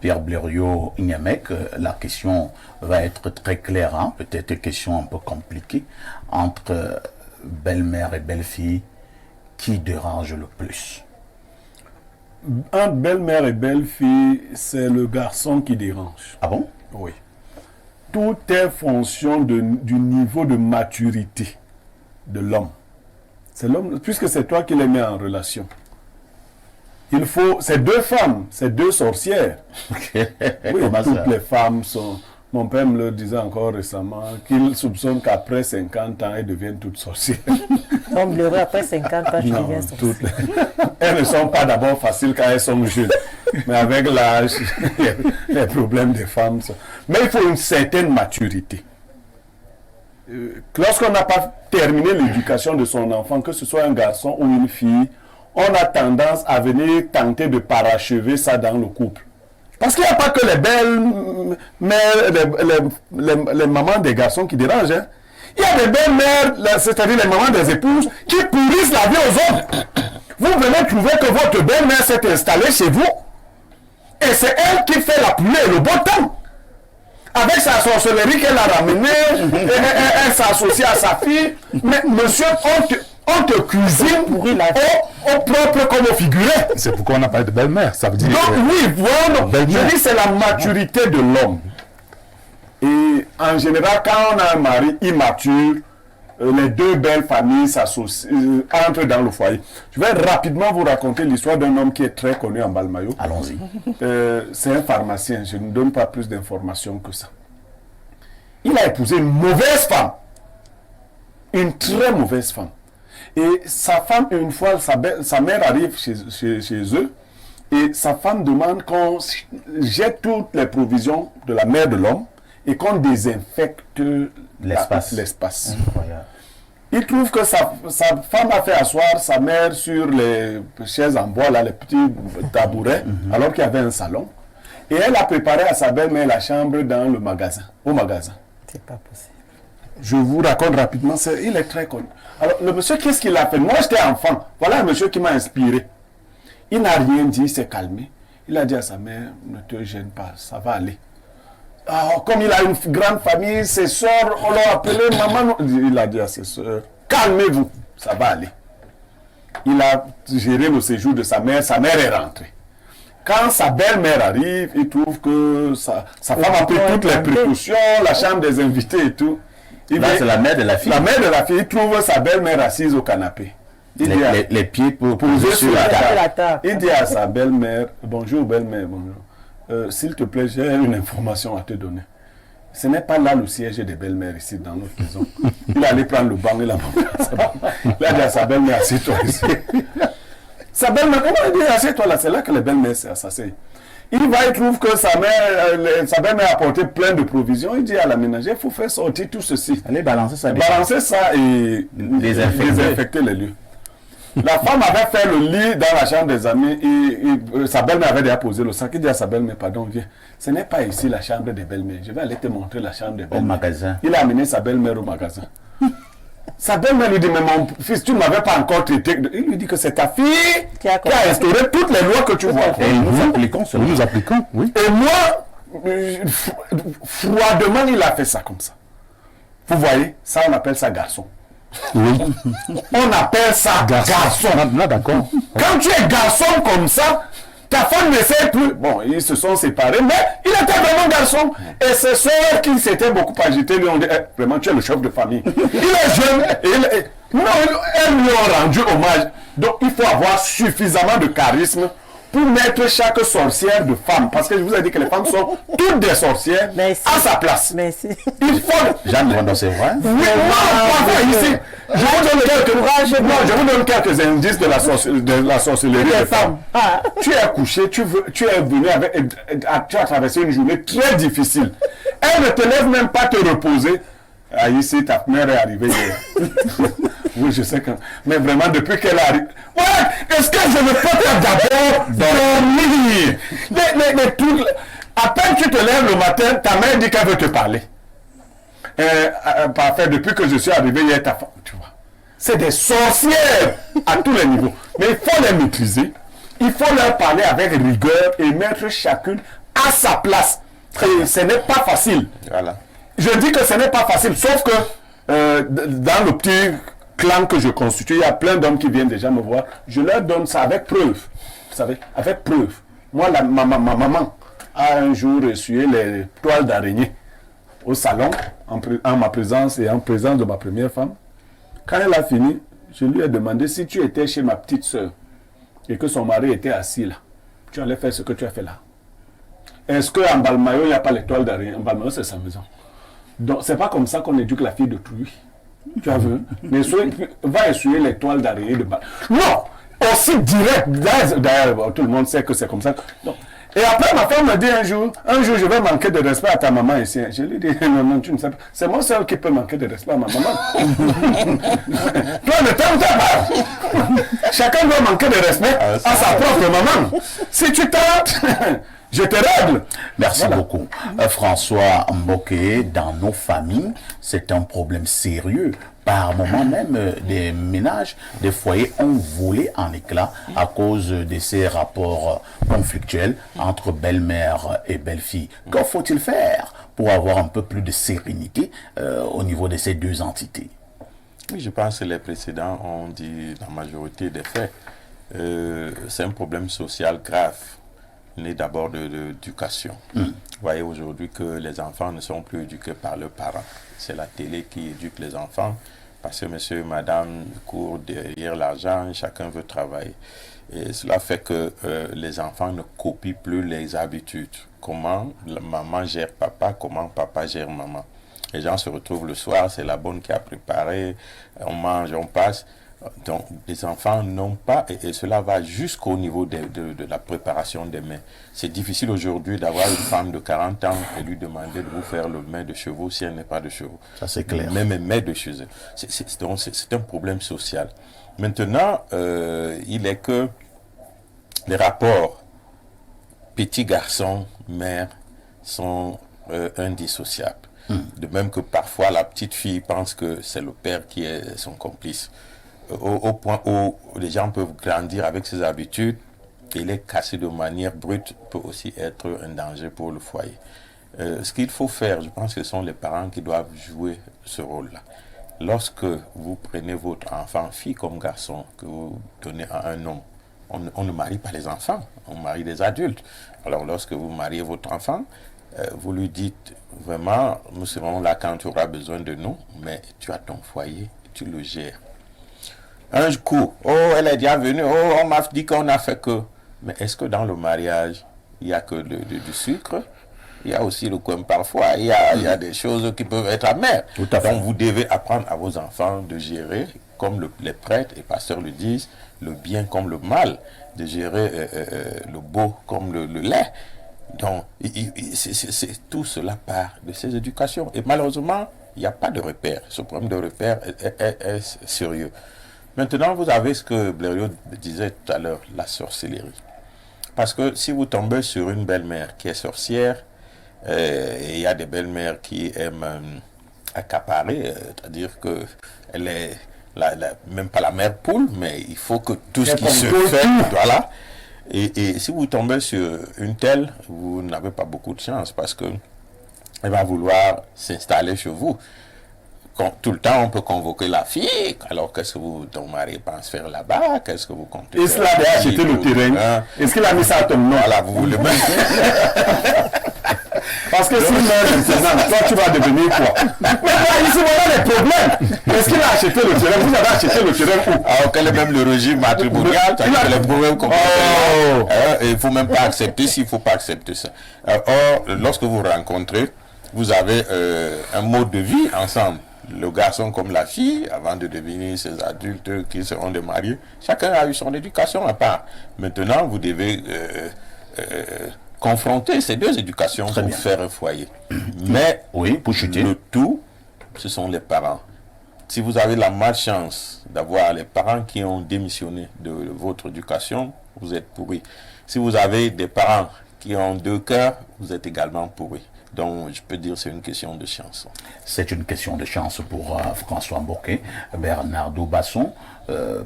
Pierre Blériot-Ignamek, la question va être très claire, hein, peut-être une question un peu compliquée. Entre belle-mère et belle-fille, qui dérange le plus? Entre belle-mère et belle-fille, c'est le garçon qui dérange. Ah bon? Oui. Tout est fonction du niveau de maturité de l'homme. C'est l'homme, puisque c'est toi qui les mets en relation. Il faut, c'est deux femmes, c'est deux sorcières. Oui, toutes les femmes sont... Mon père me le disait encore récemment, qu'il soupçonne qu'après 50 ans, elles deviennent toutes sorcières. Comme le après 50 ans, je deviens sorcière. Elles ne sont pas d'abord faciles quand elles sont jeunes. Mais avec l'âge, les problèmes des femmes sont... Mais il faut une certaine maturité. Lorsqu'on n'a pas terminé l'éducation de son enfant, que ce soit un garçon ou une fille, on a tendance à venir tenter de parachever ça dans le couple. Parce qu'il n'y a pas que les belles mères, les mamans des garçons qui dérangent. Hein. Il y a des belles mères, c'est-à-dire les mamans des épouses, qui pourrissent la vie aux autres. Vous venez trouver que votre belle-mère s'est installée chez vous. Et c'est elle qui fait la pluie et le beau temps. Avec sa sorcellerie qu'elle a ramenée, elle s'associe à sa fille. Mais monsieur, on te cuisine au propre comme au figuré. C'est pourquoi on n'a pas de belle-mère, ça veut dire... Donc oui, voilà, je dis c'est la maturité de l'homme. Et en général, quand on a un mari immature, les deux belles familles s'associent, entrent dans le foyer. Je vais rapidement vous raconter l'histoire d'un homme qui est très connu en Balmayo. Allons-y. C'est un pharmacien, je ne donne pas plus d'informations que ça. Il a épousé une mauvaise femme. Une très mauvaise femme. Et sa femme, une fois, sa mère arrive chez eux, et sa femme demande qu'on jette toutes les provisions de la mère de l'homme et qu'on désinfecte l'espace. Il trouve que sa femme a fait asseoir sa mère sur les chaises en bois, là, les petits tabourets, alors qu'il y avait un salon. Et elle a préparé à sa belle-mère la chambre dans le magasin, au magasin. C'est pas possible. Je vous raconte rapidement, il est très connu. Alors, le monsieur, qu'est-ce qu'il a fait? Moi, j'étais enfant. Voilà un monsieur qui m'a inspiré. Il n'a rien dit, il s'est calmé. Il a dit à sa mère, ne te gêne pas, ça va aller. Alors, comme il a une grande famille, ses soeurs, on l'a appelé maman. Il a dit à ses soeurs, calmez-vous, ça va aller. Il a géré le séjour de sa mère est rentrée. Quand sa belle-mère arrive, il trouve que sa femme a pris toutes les précautions, la chambre des invités et tout. Là, c'est la mère de la fille. La mère de la fille trouve sa belle-mère assise au canapé. Les pieds posés sur la table. Il dit à sa belle-mère, bonjour belle-mère, bonjour. S'il te plaît, j'ai une information à te donner. Ce n'est pas là le siège des belles-mères ici dans notre maison. Il est allé prendre le banc, il a dit à sa belle-mère, assieds-toi ici. Sa belle-mère, comment il dit, assieds-toi là, c'est là que les belles-mères s'asseyent. Il va, il trouve que sa belle-mère a apporté plein de provisions. Il dit à la ménagère, il faut faire sortir tout ceci. Allez balancer ça. Balancer ça et désinfecter les lieux. La femme avait fait le lit dans la chambre des amis et sa belle-mère avait déjà posé le sac. Il dit à sa belle-mère, pardon, viens. Ce n'est pas ici la chambre des belles-mères. Je vais aller te montrer la chambre des belles-mères. Au magasin. Il a amené sa belle-mère au magasin. Sa belle-mère lui dit, mais mon fils, tu ne m'avais pas encore traité. Il lui dit que c'est ta fille qui a instauré toutes les lois que tu vois. Et nous appliquons cela. Nous appliquons, oui. Et moi, froidement, il a fait ça comme ça. Vous voyez, ça on appelle ça garçon. Oui. On appelle ça garçon. Là, d'accord. Quand tu es garçon comme ça, ta femme ne sait plus. Bon, ils se sont séparés, mais il était vraiment garçon. Et ses soeurs qui s'étaient beaucoup agitées lui ont dit, vraiment, tu es le chef de famille. Il est jeune. Non, elles lui ont rendu hommage. Donc, il faut avoir suffisamment de charisme pour mettre chaque sorcière de femme. Parce que je vous ai dit que les femmes sont toutes des sorcières à sa place. Merci. Il faut... Jeanne Rondeau, c'est vrai? Oui, non, ici. Je vous donne quelques indices de la sorcellerie des femmes. Tu es couché, tu es venu tu as traversé une journée très difficile. Elle ne te laisse même pas te reposer. Ah, ici, ta mère est arrivée hier. Oui, je sais que... Mais vraiment, depuis qu'elle arrive... Ouais, est-ce que je ne peux pas d'abord dormir? À peine tu te lèves le matin, ta mère dit qu'elle veut te parler. Parfait, depuis que je suis arrivé hier, ta femme... Tu vois. C'est des sorcières à tous les niveaux. Mais il faut les maîtriser. il faut leur parler avec rigueur et mettre chacune à sa place. Et ce n'est pas facile. Voilà. Je dis que ce n'est pas facile, sauf que dans le petit clan que je constitue, il y a plein d'hommes qui viennent déjà me voir. Je leur donne ça avec preuve. Vous savez, avec preuve. Moi, ma maman a un jour essuyé les toiles d'araignée au salon, en ma présence et en présence de ma première femme. Quand elle a fini, je lui ai demandé si tu étais chez ma petite soeur et que son mari était assis là, tu allais faire ce que tu as fait là. Est-ce qu'en Balmayo, il n'y a pas les toiles d'araignée? En Balmayo, c'est sa maison. Donc, c'est pas comme ça qu'on éduque la fille de Toulouse. Tu as vu? Mais va essuyer les toiles d'araignée de Balmayo. Non! Aussi direct. D'ailleurs, tout le monde sait que c'est comme ça. Non. Et après, ma femme me dit un jour, je vais manquer de respect à ta maman ici. Je lui dis, non, tu ne sais pas. C'est moi seul qui peux manquer de respect à ma maman. Toi, ne t'en pas. Chacun doit manquer de respect à sa propre maman. Si tu t'arrêtes, je te règle. Merci beaucoup. François Mboké, dans nos familles, c'est un problème sérieux. Par moment même, des ménages, des foyers ont volé en éclats à cause de ces rapports conflictuels entre belle-mère et belle-fille. Que faut-il faire pour avoir un peu plus de sérénité au niveau de ces deux entités? Oui, je pense que les précédents ont dit la majorité des faits. C'est un problème social grave, né d'abord de l'éducation. Vous voyez aujourd'hui que les enfants ne sont plus éduqués par leurs parents. C'est la télé qui éduque les enfants parce que monsieur et madame courent derrière l'argent, chacun veut travailler. Et cela fait que les enfants ne copient plus les habitudes. Comment la maman gère papa, comment papa gère maman. Les gens se retrouvent le soir, c'est la bonne qui a préparé, on mange, on passe. Donc, les enfants n'ont pas, et cela va jusqu'au niveau de la préparation des mets. C'est difficile aujourd'hui d'avoir une femme de 40 ans et lui demander de vous faire le mets de chevaux si elle n'est pas de chevaux. Ça, c'est clair. Même un mets de chez eux. C'est un problème social. Maintenant, il est que les rapports petit garçon, mère sont indissociables. De même que parfois la petite fille pense que c'est le père qui est son complice. Au point où les gens peuvent grandir avec ses habitudes et les casser de manière brute peut aussi être un danger pour le foyer. Ce qu'il faut faire, je pense que ce sont les parents qui doivent jouer ce rôle-là. Lorsque vous prenez votre enfant, fille comme garçon, que vous donnez à un homme, on ne marie pas les enfants, on marie des adultes. Alors lorsque vous mariez votre enfant, vous lui dites vraiment, nous serons là quand tu auras besoin de nous, mais tu as ton foyer, tu le gères. Un coup, oh, elle est déjà venue, oh, on m'a dit qu'on a fait que. Mais est-ce que dans le mariage, il n'y a que du sucre? Il y a aussi le coin parfois, il y a des choses qui peuvent être amères. Tout à fait. Donc vous devez apprendre à vos enfants de gérer, comme les prêtres et pasteurs le disent, le bien comme le mal, de gérer le beau comme le laid. Donc, c'est tout cela part de ces éducations. Et malheureusement, il n'y a pas de repère. Ce problème de repère est sérieux. Maintenant, vous avez ce que Blériot disait tout à l'heure, la sorcellerie. Parce que si vous tombez sur une belle-mère qui est sorcière, et il y a des belles-mères qui aiment accaparer, c'est-à-dire qu'elle est même pas la mère poule, mais il faut que tout ce qui se fait, voilà. Et si vous tombez sur une telle, vous n'avez pas beaucoup de chance parce que elle va vouloir s'installer chez vous. Tout le temps, on peut convoquer la fille. Alors, qu'est-ce que ton mari pense faire là-bas? Qu'est-ce que vous comptez? Est-ce qu'il a acheté le terrain? Est-ce qu'il a mis ça à ton nom? Voilà, vous voulez même. Parce que si maintenant, toi, tu vas devenir quoi? Mais ici, voilà les problèmes. Est-ce qu'il a acheté le terrain? Vous avez acheté le terrain où? Alors, quel est même le régime matrimonial? Il les problèmes qu'on il ne faut même pas accepter s'il ne faut pas accepter ça. Or, lorsque vous rencontrez, vous avez un mode de vie ensemble. Le garçon comme la fille, avant de devenir ces adultes qui seront des mariés, chacun a eu son éducation à part. Maintenant, vous devez confronter ces deux éducations pour faire un foyer. Mais oui, pour chuter. Le tout, ce sont les parents. Si vous avez la malchance d'avoir les parents qui ont démissionné de votre éducation, vous êtes pourri. Si vous avez des parents qui ont deux cœurs, vous êtes également pourri. Donc, je peux dire que c'est une question de chance. C'est une question de chance pour François Mboké. Bernardo Basson,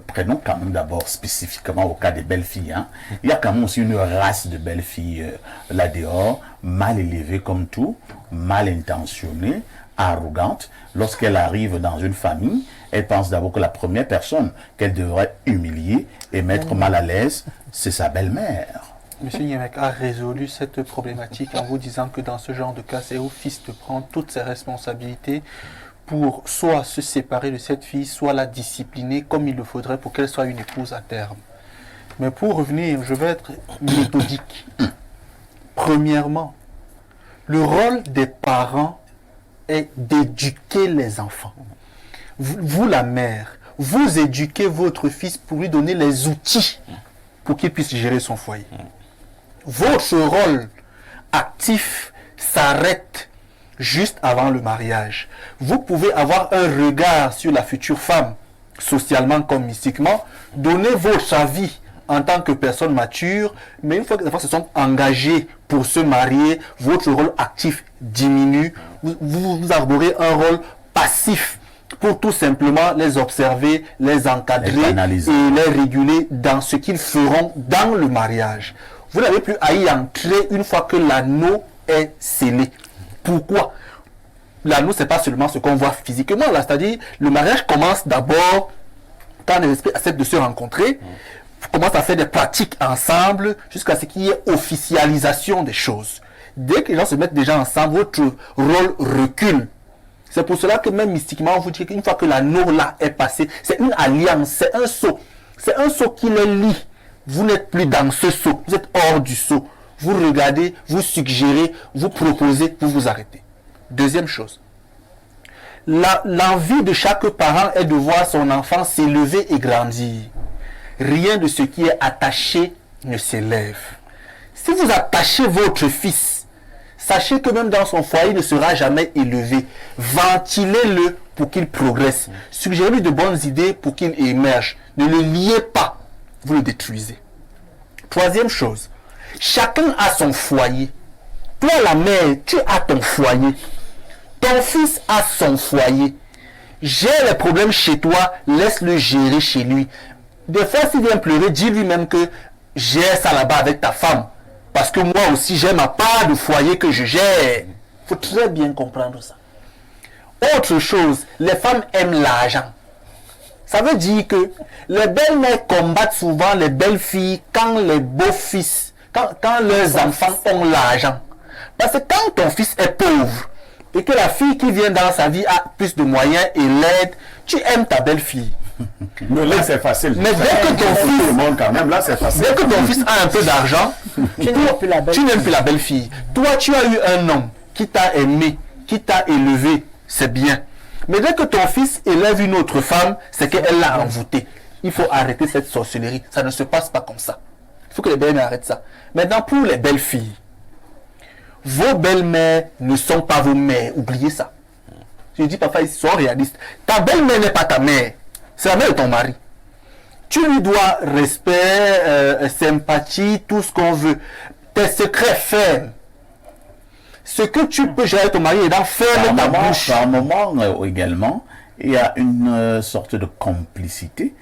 prenons quand même d'abord spécifiquement au cas des belles filles. Hein. Il y a quand même aussi une race de belles filles là dehors, mal élevées comme tout, mal intentionnées, arrogantes. Lorsqu'elle arrive dans une famille, elle pense d'abord que la première personne qu'elle devrait humilier et mettre mal à l'aise, c'est sa belle-mère. Monsieur Niemek a résolu cette problématique en vous disant que dans ce genre de cas, c'est au fils de prendre toutes ses responsabilités pour soit se séparer de cette fille, soit la discipliner comme il le faudrait pour qu'elle soit une épouse à terme. Mais pour revenir, je vais être méthodique. Premièrement, le rôle des parents est d'éduquer les enfants. Vous, la mère, vous éduquez votre fils pour lui donner les outils pour qu'il puisse gérer son foyer. Votre rôle actif s'arrête juste avant le mariage. Vous pouvez avoir un regard sur la future femme, socialement comme mystiquement, donner votre avis en tant que personne mature, mais une fois que les enfants se sont engagés pour se marier, votre rôle actif diminue. Vous arborez un rôle passif pour tout simplement les observer, les encadrer et les réguler dans ce qu'ils feront dans le mariage. Vous n'avez plus à y entrer une fois que l'anneau est scellé. Pourquoi? L'anneau, ce n'est pas seulement ce qu'on voit physiquement, là, c'est-à-dire le mariage commence d'abord quand les esprits acceptent de se rencontrer, commencent à faire des pratiques ensemble jusqu'à ce qu'il y ait officialisation des choses. Dès que les gens se mettent déjà ensemble, votre rôle recule. C'est pour cela que même mystiquement, on vous dit qu'une fois que l'anneau là est passé, c'est une alliance, c'est un sceau. C'est un sceau qui les lie. Vous n'êtes plus dans ce sceau, vous êtes hors du sceau. Vous regardez, vous suggérez, vous proposez, vous vous arrêtez. Deuxième chose, l'envie de chaque parent est de voir son enfant s'élever et grandir. Rien de ce qui est attaché ne s'élève. Si vous attachez votre fils, sachez que même dans son foyer, il ne sera jamais élevé. Ventilez-le pour qu'il progresse. Suggérez-lui de bonnes idées pour qu'il émerge. Ne le liez pas, vous le détruisez. Troisième chose, chacun a son foyer. Toi, la mère, tu as ton foyer. Ton fils a son foyer. Gère les problèmes chez toi, laisse-le gérer chez lui. Des fois, s'il vient pleurer, dis lui-même que gère ça là-bas avec ta femme. Parce que moi aussi, j'ai ma part de foyer que je gère. Il faut très bien comprendre ça. Autre chose, les femmes aiment l'argent. Ça veut dire que les belles-mères combattent souvent les belles-filles quand les beaux-fils, quand leurs enfants ont l'argent. Parce que quand ton fils est pauvre et que la fille qui vient dans sa vie a plus de moyens et l'aide, tu aimes ta belle-fille. Mais là, c'est facile. Mais dès que ton fils, quand même, là, c'est facile. Dès que ton fils a un peu d'argent, tu n'aimes plus la belle-fille. Toi, tu as eu un homme qui t'a aimé, qui t'a élevé, c'est bien. Mais dès que ton fils élève une autre femme, c'est qu'elle l'a envoûté. Il faut arrêter cette sorcellerie. Ça ne se passe pas comme ça. Il faut que les belles-mères arrêtent ça. Maintenant, pour les belles-filles, vos belles-mères ne sont pas vos mères. Oubliez ça. Je dis, papa, ils sont réalistes. Ta belle-mère n'est pas ta mère. C'est la mère de ton mari. Tu lui dois respect, sympathie, tout ce qu'on veut. Tes secrets fermes. Ce que tu peux gérer ton mari est dans ferme ta bouche. Par moment également, il y a une sorte de complicité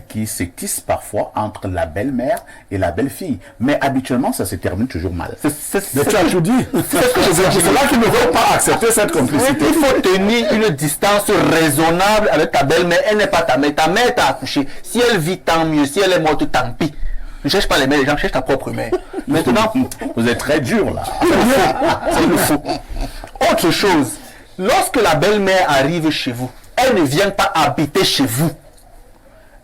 qui s'étisse parfois entre la belle-mère et la belle-fille. Mais habituellement, ça se termine toujours mal. Mais tu as tout dit. C'est ce que je veux dire. C'est là qu'ils ne veulent pas accepter cette complicité. Il faut tenir une distance raisonnable avec ta belle-mère. Elle n'est pas ta mère. Ta mère t'a accouché. Si elle vit, tant mieux. Si elle est morte, tant pis. Ne cherche pas les mères des gens, cherche ta propre mère. Maintenant, vous êtes très dur là. C'est le faux. Autre chose, lorsque la belle-mère arrive chez vous, elle ne vient pas habiter chez vous.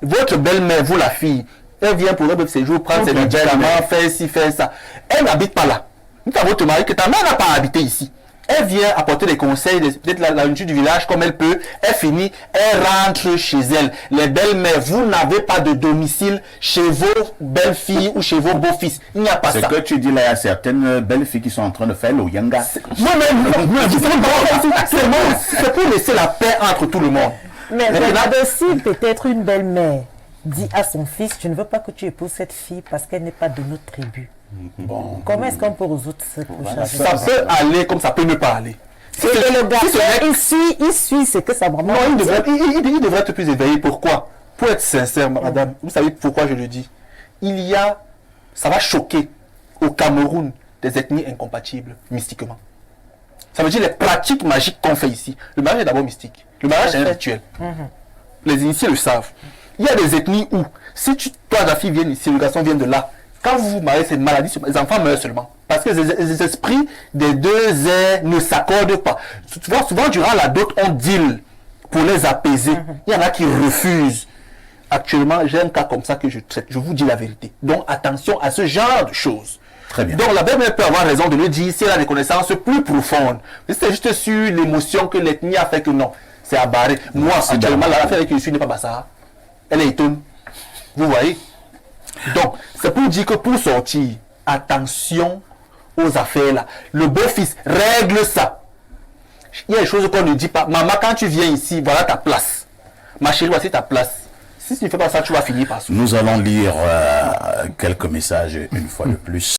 Votre belle-mère, vous la fille, elle vient pour un séjour, prendre ses médicaments, faire ci, faire ça. Elle n'habite pas là. Dites à votre mari que ta mère n'a pas habité ici. Elle vient apporter des conseils, peut-être la nourriture du village comme elle peut. Elle finit, elle rentre chez elle. Les belles-mères, vous n'avez pas de domicile chez vos belles-filles ou chez vos beaux-fils. Il n'y a pas ça. C'est que tu dis là, il y a certaines belles-filles qui sont en train de faire le yanga. C'est pour laisser la paix entre tout le monde. Mais regardez, si peut-être une belle-mère dit à son fils, je ne veux pas que tu épouses cette fille parce qu'elle n'est pas de notre tribu. Bon. Comment est-ce qu'on peut résoudre cette chose? Ça peut aller comme ça peut ne pas aller. Et le garçon, il suit ce que sa maman dit. Il devrait être plus éveillé. Pourquoi? pour être sincère, madame, vous savez pourquoi je le dis? Ça va choquer au Cameroun des ethnies incompatibles mystiquement. Ça veut dire les pratiques magiques qu'on fait ici. Le mariage est d'abord mystique. Le mariage est un rituel. Les initiés le savent. Il y a des ethnies où, si toi, la fille vient ici, le garçon vient de là, quand vous vous mariez, c'est une maladie, les enfants meurent seulement. Parce que les esprits des deux airs ne s'accordent pas. Tu vois, souvent, durant la dot, on deal pour les apaiser. Il y en a qui refusent. Actuellement, j'ai un cas comme ça que je traite. Je vous dis la vérité. Donc, attention à ce genre de choses. Très bien. Donc, la belle-mère peut avoir raison de le dire si elle a des connaissances plus profondes. Mais c'est juste sur l'émotion que l'ethnie a fait que non. C'est à barrer. Moi, actuellement, la fille avec qui je suis n'est pas Bassara. Elle est étonne. Vous voyez? Donc, c'est pour dire que pour sortir, attention aux affaires là. Le beau-fils règle ça. Il y a des choses qu'on ne dit pas. Maman, quand tu viens ici, voilà ta place. Ma chérie, voici ta place. Si tu ne fais pas ça, tu vas finir par ça. Nous allons lire quelques messages une fois de plus.